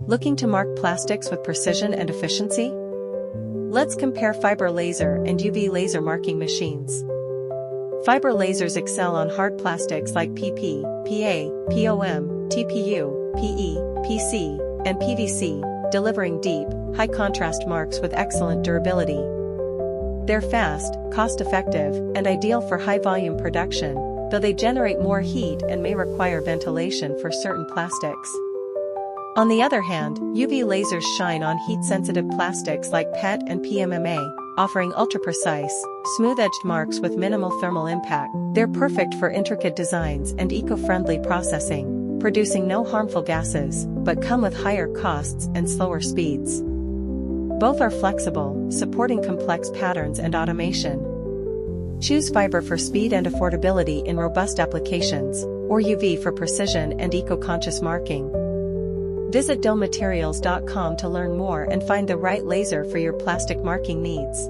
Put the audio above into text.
Looking to mark plastics with precision and efficiency? Let's compare fiber laser and UV laser marking machines. Fiber lasers excel on hard plastics like PP, PA, POM, TPU, PE, PC, and PVC, delivering deep, high-contrast marks with excellent durability. They're fast, cost-effective, and ideal for high-volume production, though they generate more heat and may require ventilation for certain plastics. On the other hand, UV lasers shine on heat-sensitive plastics like PET and PMMA, offering ultra-precise, smooth-edged marks with minimal thermal impact. They're perfect for intricate designs and eco-friendly processing, producing no harmful gases, but come with higher costs and slower speeds. Both are flexible, supporting complex patterns and automation. Choose fiber for speed and affordability in robust applications, or UV for precision and eco-conscious marking. Visit domematerials.com to learn more and find the right laser for your plastic marking needs.